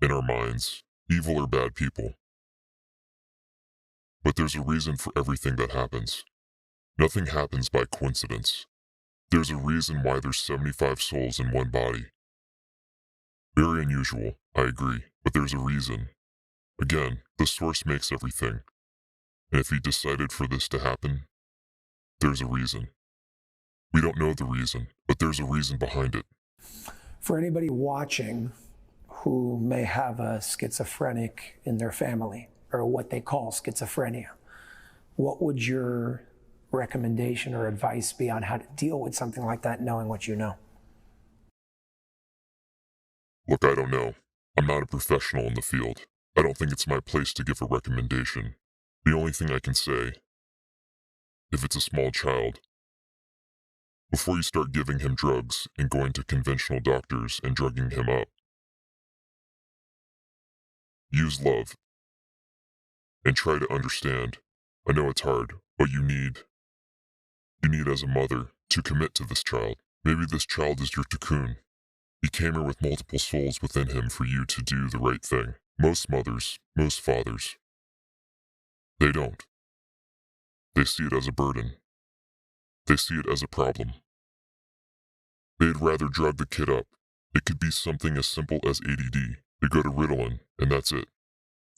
in our minds, evil or bad people. But there's a reason for everything that happens. Nothing happens by coincidence. There's a reason why there's 75 souls in one body. Very unusual, I agree, but there's a reason. Again, the source makes everything. And if he decided for this to happen, there's a reason. We don't know the reason, but there's a reason behind it. For anybody watching who may have a schizophrenic in their family, or what they call schizophrenia, what would your recommendation or advice be on how to deal with something like that, knowing what you know? Look, I don't know. I'm not a professional in the field. I don't think it's my place to give a recommendation. The only thing I can say, if it's a small child, before you start giving him drugs and going to conventional doctors and drugging him up, use love and try to understand. I know it's hard, but you need as a mother to commit to this child. Maybe this child is your cocoon. He came here with multiple souls within him for you to do the right thing. Most mothers, most fathers, they don't. They see it as a burden. They see it as a problem. They'd rather drug the kid up. It could be something as simple as ADD. They go to Ritalin, and that's it.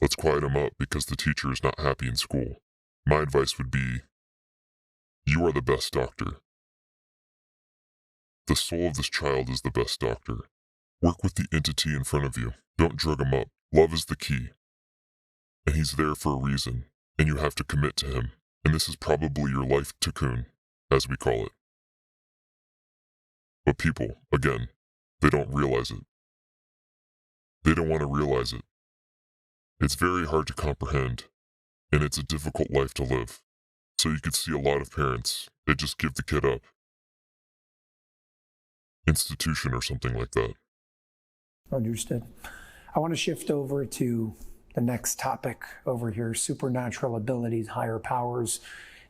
Let's quiet him up because the teacher is not happy in school. My advice would be, you are the best doctor. The soul of this child is the best doctor. Work with the entity in front of you. Don't drug him up. Love is the key. And he's there for a reason, and you have to commit to him. And this is probably your life cocoon, as we call it. But people, again, they don't realize it. They don't want to realize it. It's very hard to comprehend, and it's a difficult life to live. So you could see a lot of parents, they just give the kid up. Institution or something like that. Understood. I want to shift over to the next topic over here, supernatural abilities, higher powers,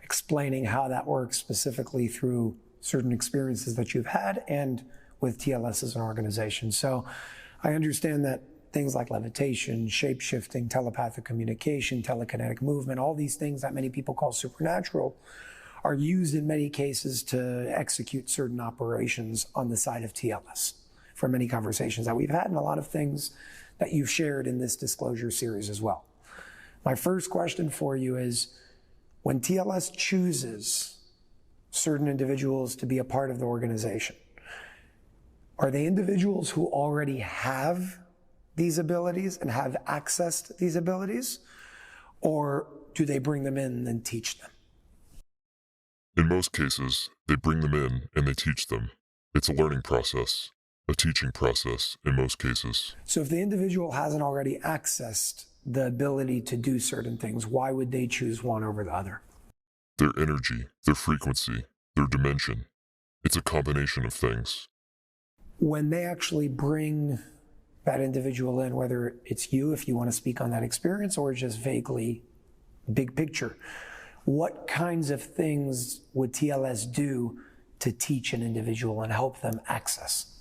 explaining how that works specifically through certain experiences that you've had and with TLS as an organization. So I understand that things like levitation, shape-shifting, telepathic communication, telekinetic movement, all these things that many people call supernatural are used in many cases to execute certain operations on the side of TLS from many conversations that we've had and a lot of things that you've shared in this disclosure series as well. My first question for you is, when TLS chooses certain individuals to be a part of the organization, are they individuals who already have these abilities and have accessed these abilities, or do they bring them in and teach them? In most cases, they bring them in and they teach them. It's a learning process, a teaching process in most cases. So if the individual hasn't already accessed the ability to do certain things, why would they choose one over the other? Their energy, their frequency, their dimension. It's a combination of things. When they actually bring that individual in, whether it's you, if you want to speak on that experience, or just vaguely big picture, what kinds of things would TLS do to teach an individual and help them access?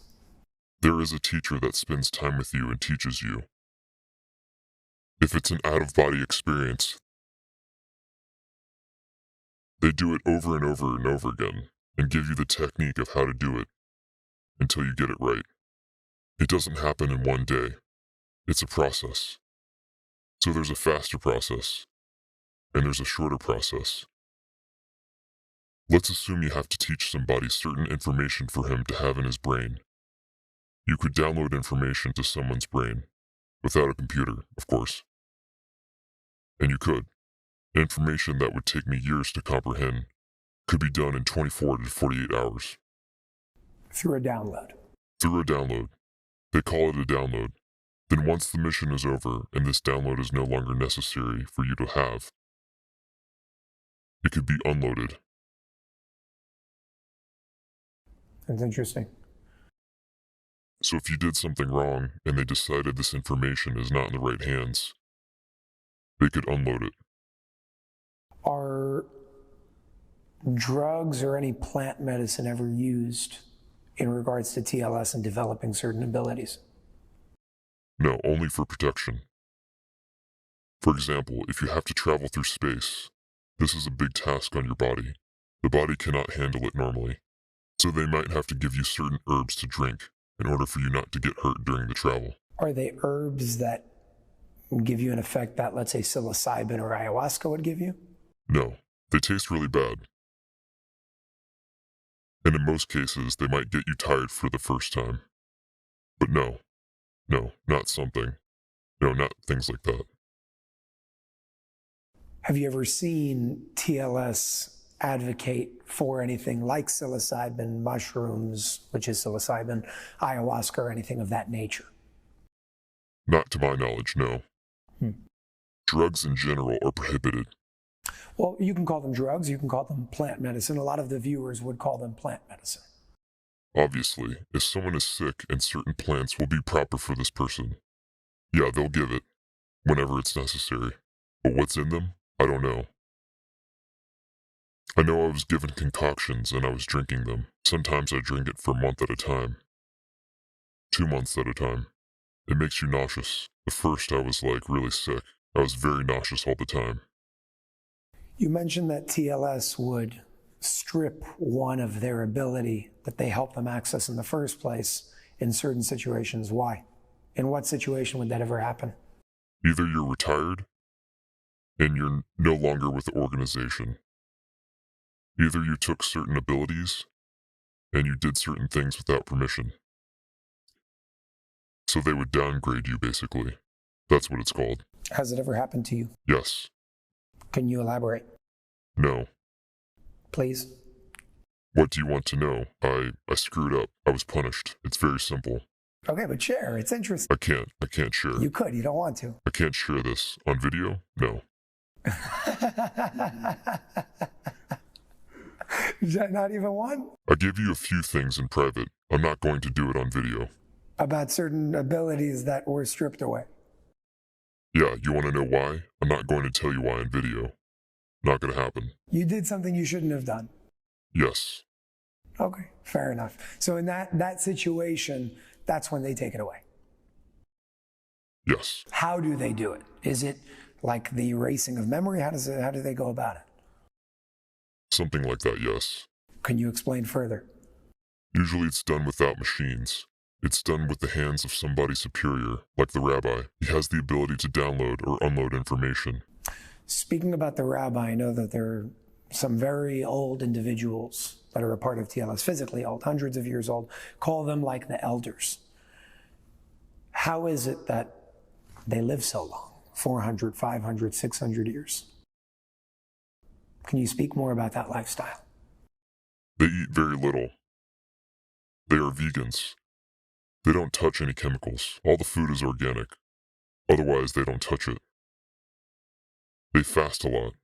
There is a teacher that spends time with you and teaches you. If it's an out-of-body experience, they do it over and over and over again and give you the technique of how to do it until you get it right. It doesn't happen in one day. It's a process. So there's a faster process, and there's a shorter process. Let's assume you have to teach somebody certain information for him to have in his brain. You could download information to someone's brain, without a computer, of course. And you could. Information that would take me years to comprehend could be done in 24 to 48 hours. Through a download. Through a download. They call it a download. Then once the mission is over and this download is no longer necessary for you to have, it could be unloaded. That's interesting. So if you did something wrong and they decided this information is not in the right hands, they could unload it. Are drugs or any plant medicine ever used in regards to TLS and developing certain abilities? No, only for protection. For example, if you have to travel through space, this is a big task on your body. The body cannot handle it normally, so they might have to give you certain herbs to drink in order for you not to get hurt during the travel. Are they herbs that give you an effect that, let's say, psilocybin or ayahuasca would give you? No, they taste really bad. And in most cases, they might get you tired for the first time. But no, not something. No, not things like that. Have you ever seen TLS advocate for anything like psilocybin, mushrooms, which is psilocybin, ayahuasca, or anything of that nature? Not to my knowledge, no. Hmm. Drugs in general are prohibited. Well, you can call them drugs, you can call them plant medicine. A lot of the viewers would call them plant medicine. Obviously, if someone is sick and certain plants will be proper for this person, yeah, they'll give it whenever it's necessary. But what's in them? I don't know. I know I was given concoctions and I was drinking them. Sometimes I drink it for a month at a time. 2 months at a time. It makes you nauseous. At first I was like really sick. I was very nauseous all the time. You mentioned that TLS would strip one of their ability that they help them access in the first place in certain situations. Why? In what situation would that ever happen? Either you're retired and you're no longer with the organization. Either you took certain abilities and you did certain things without permission. So they would downgrade you, basically. That's what it's called. Has it ever happened to you? Yes. Can you elaborate? No. Please. What do you want to know? I screwed up. I was punished. It's very simple. Okay, but share. It's interesting. I can't share. You could. You don't want to. I can't share this. On video? No. Is that not even one? I give you a few things in private. I'm not going to do it on video. About certain abilities that were stripped away. Yeah, you want to know why? I'm not going to tell you why on video. Not going to happen. You did something you shouldn't have done. Yes. Okay, fair enough. So in that situation, that's when they take it away. Yes. How do they do it? Is it like the erasing of memory? How do they go about it? Something like that, yes. Can you explain further? Usually it's done without machines. It's done with the hands of somebody superior, like the rabbi. He has the ability to download or unload information. Speaking about the rabbi, I know that there are some very old individuals that are a part of TLS, physically old, hundreds of years old, call them like the elders. How is it that they live so long? 400, 500, 600 years. Can you speak more about that lifestyle? They eat very little. They are vegans. They don't touch any chemicals. All the food is organic. Otherwise, they don't touch it. They fast a lot.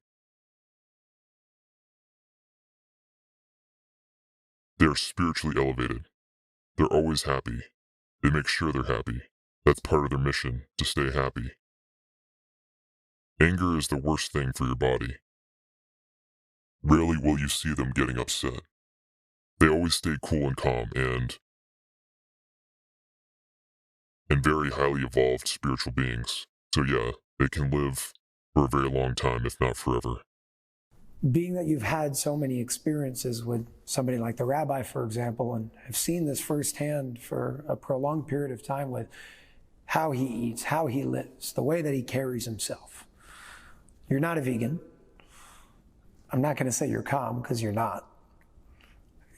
They are spiritually elevated. They're always happy. They make sure they're happy. That's part of their mission, to stay happy. Anger is the worst thing for your body. Rarely will you see them getting upset. They always stay cool and calm and very highly evolved spiritual beings. So yeah, they can live for a very long time, if not forever. Being that you've had so many experiences with somebody like the rabbi, for example, and have seen this firsthand for a prolonged period of time with how he eats, how he lives, the way that he carries himself. You're not a vegan. I'm not going to say you're calm, because you're not.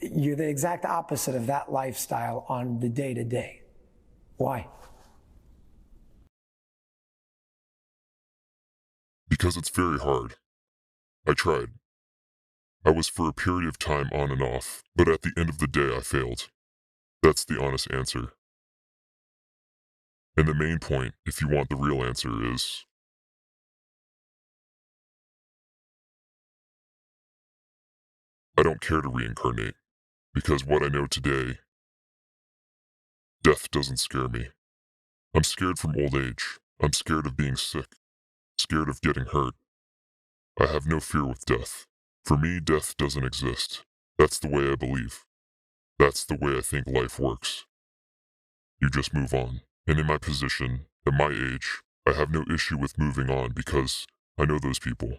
You're the exact opposite of that lifestyle on the day-to-day. Why? Because it's very hard. I tried. I was for a period of time on and off, but at the end of the day I failed. That's the honest answer. And the main point, if you want the real answer, is I don't care to reincarnate, because what I know today, death doesn't scare me. I'm scared from old age. I'm scared of being sick, scared of getting hurt. I have no fear with death. For me, death doesn't exist. That's the way I believe. That's the way I think life works. You just move on. And in my position, at my age, I have no issue with moving on because I know those people.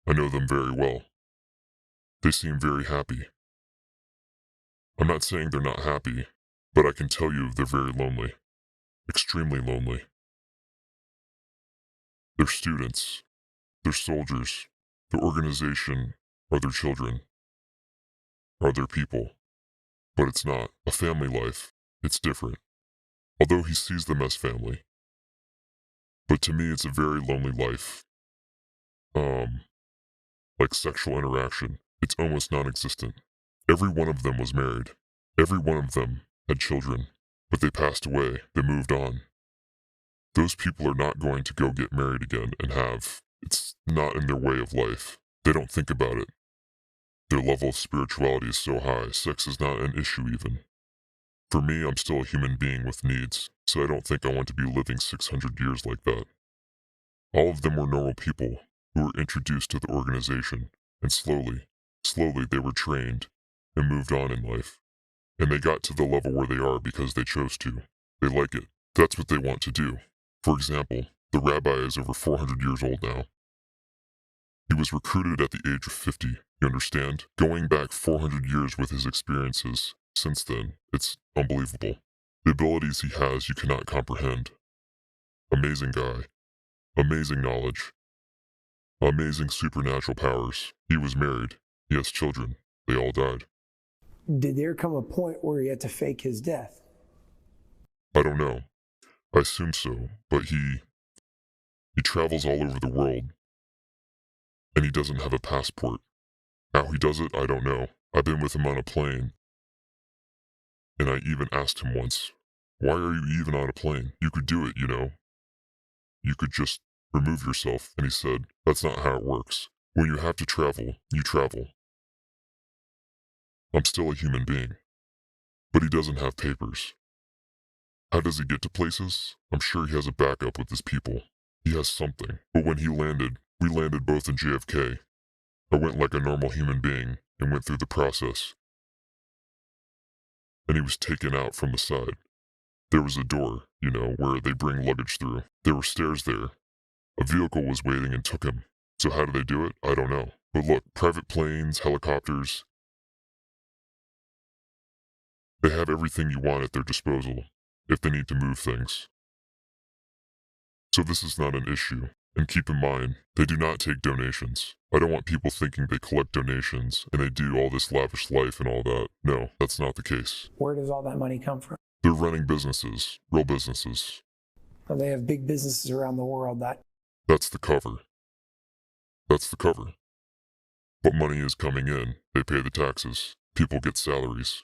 I know them very well. They seem very happy. I'm not saying they're not happy, but I can tell you they're very lonely. Extremely lonely. They're students. They're soldiers. Their organization are their children. Are their people. But it's not. A family life. It's different. Although he sees them as family. But to me, it's a very lonely life. Like sexual interaction. It's almost non-existent. Every one of them was married. Every one of them had children. But they passed away. They moved on. Those people are not going to go get married again and have. It's not in their way of life. They don't think about it. Their level of spirituality is so high, sex is not an issue even. For me, I'm still a human being with needs, so I don't think I want to be living 600 years like that. All of them were normal people who were introduced to the organization, and slowly they were trained and moved on in life. And they got to the level where they are because they chose to. They like it. That's what they want to do. For example, the rabbi is over 400 years old now. He was recruited at the age of 50, you understand? Going back 400 years with his experiences since then, it's unbelievable. The abilities he has you cannot comprehend. Amazing guy. Amazing knowledge. Amazing supernatural powers. He was married. He has children. They all died. Did there come a point where he had to fake his death? I don't know. I assume so, but he travels all over the world. And he doesn't have a passport. How he does it, I don't know. I've been with him on a plane. And I even asked him once, why are you even on a plane? You could do it, you know. You could just remove yourself. And he said, that's not how it works. When you have to travel, you travel. I'm still a human being. But he doesn't have papers. How does he get to places? I'm sure he has a backup with his people. He has something. But when he landed, we landed both in JFK. I went like a normal human being and went through the process. And he was taken out from the side. There was a door, you know, where they bring luggage through. There were stairs there. A vehicle was waiting and took him. So how do they do it? I don't know. But look, private planes, helicopters, they have everything you want at their disposal if they need to move things. So this is not an issue. And keep in mind, they do not take donations. I don't want people thinking they collect donations and they do all this lavish life and all that. No, that's not the case. Where does all that money come from? They're running businesses, real businesses. And they have big businesses around the world that... That's the cover. That's the cover. But money is coming in. They pay the taxes. People get salaries.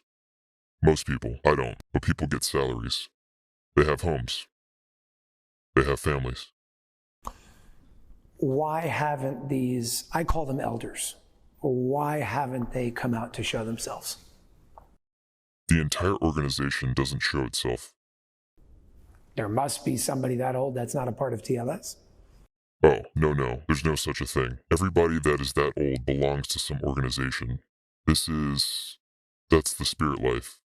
Most people, I don't, but people get salaries. They have homes. They have families. Why haven't these, I call them elders, why haven't they come out to show themselves? The entire organization doesn't show itself. There must be somebody that old that's not a part of TLS. Oh, no, there's no such a thing. Everybody that is that old belongs to some organization. That's the spirit life.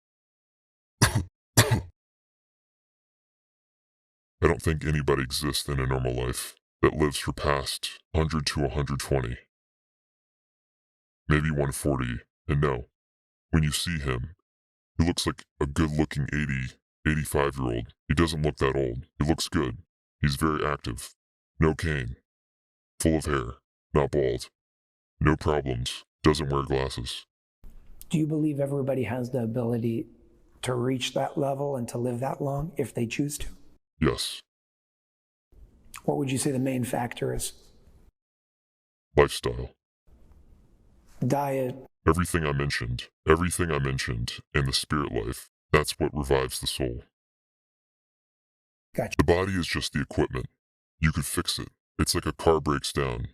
I don't think anybody exists in a normal life that lives for past 100 to 120. Maybe 140. And no, when you see him, he looks like a good-looking 85-year-old. He doesn't look that old. He looks good. He's very active. No cane. Full of hair. Not bald. No problems. Doesn't wear glasses. Do you believe everybody has the ability to reach that level and to live that long if they choose to? Yes. What would you say the main factor is? Lifestyle. Diet. Everything I mentioned, and the spirit life, that's what revives the soul. Gotcha. The body is just the equipment. You could fix it. It's like a car breaks down.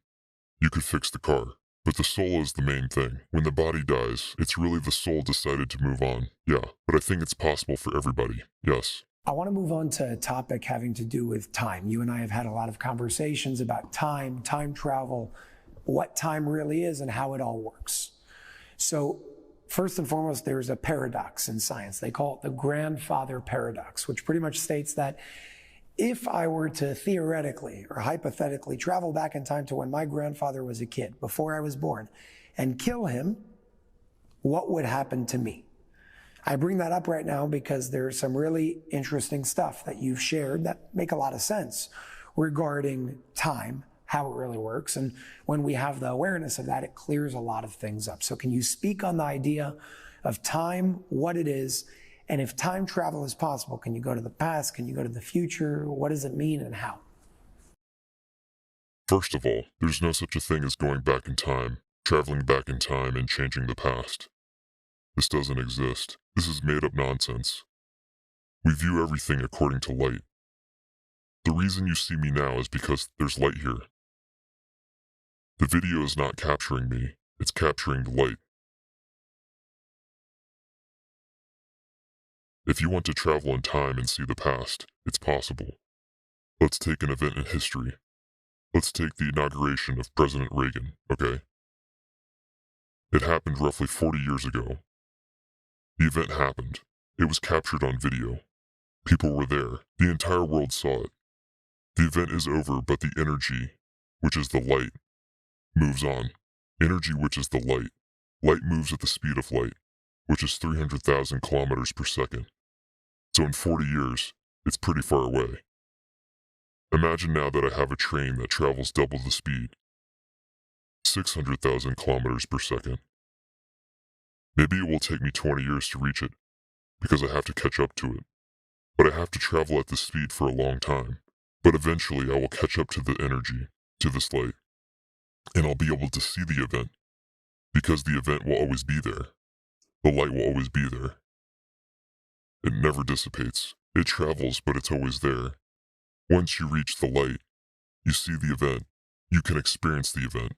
You could fix the car. But the soul is the main thing. When the body dies, it's really the soul decided to move on. Yeah, but I think it's possible for everybody. Yes. I want to move on to a topic having to do with time. You and I have had a lot of conversations about time, time travel, what time really is, and how it all works. So, first and foremost, there's a paradox in science. They call it the grandfather paradox, which pretty much states that if I were to theoretically or hypothetically travel back in time to when my grandfather was a kid, before I was born, and kill him, what would happen to me? I bring that up right now because there's some really interesting stuff that you've shared that make a lot of sense regarding time, how it really works. And when we have the awareness of that, it clears a lot of things up. So can you speak on the idea of time, what it is, and if time travel is possible, can you go to the past? Can you go to the future? What does it mean and how? First of all, there's no such a thing as going back in time, traveling back in time, and changing the past. This doesn't exist. This is made-up nonsense. We view everything according to light. The reason you see me now is because there's light here. The video is not capturing me, it's capturing the light. If you want to travel in time and see the past, it's possible. Let's take an event in history. Let's take the inauguration of President Reagan, okay? It happened roughly 40 years ago. The event happened. It was captured on video. People were there. The entire world saw it. The event is over, but the energy, which is the light, moves on. Energy, which is the light. Light moves at the speed of light, which is 300,000 kilometers per second. So in 40 years, it's pretty far away. Imagine now that I have a train that travels double the speed, 600,000 kilometers per second. Maybe it will take me 20 years to reach it, because I have to catch up to it. But I have to travel at this speed for a long time. But eventually I will catch up to the energy, to this light. And I'll be able to see the event, because the event will always be there. The light will always be there. It never dissipates. It travels, but it's always there. Once you reach the light, you see the event. You can experience the event.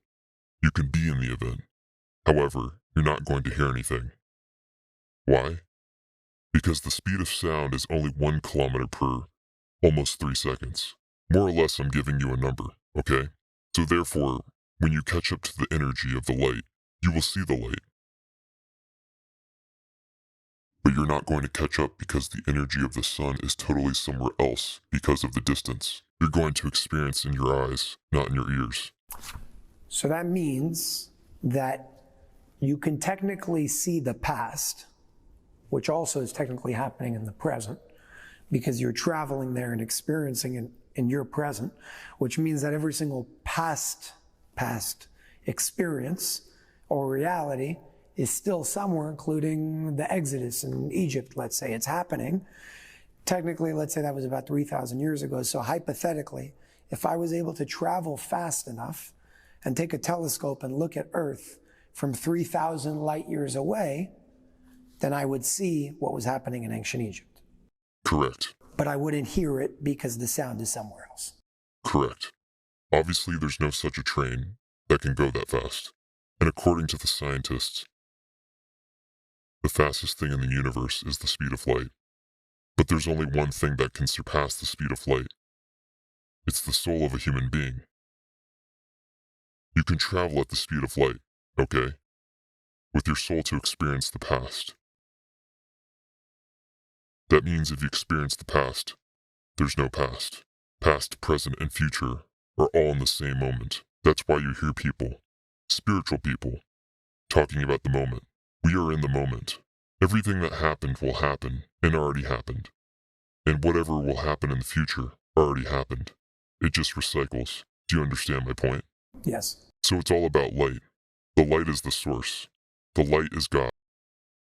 You can be in the event. However, you're not going to hear anything. Why? Because the speed of sound is only 1 kilometer per almost 3 seconds. More or less, I'm giving you a number, okay? So therefore, when you catch up to the energy of the light, you will see the light. But you're not going to catch up because the energy of the sun is totally somewhere else because of the distance. You're going to experience in your eyes, not in your ears. So that means that you can technically see the past, which also is technically happening in the present, because you're traveling there and experiencing it in your present, which means that every single past experience or reality is still somewhere, including the Exodus in Egypt, let's say. It's happening. Technically, let's say that was about 3,000 years ago. So hypothetically, if I was able to travel fast enough and take a telescope and look at Earth from 3,000 light years away, then I would see what was happening in ancient Egypt. Correct. But I wouldn't hear it because the sound is somewhere else. Correct. Obviously, there's no such a train that can go that fast. And according to the scientists, the fastest thing in the universe is the speed of light. But there's only one thing that can surpass the speed of light. It's the soul of a human being. You can travel at the speed of light, okay? With your soul to experience the past. That means if you experience the past, there's no past. Past, present, and future are all in the same moment. That's why you hear people, spiritual people, talking about the moment. We are in the moment. Everything that happened will happen and already happened. And whatever will happen in the future already happened. It just recycles. Do you understand my point? Yes. So it's all about light. The light is the source. The light is God.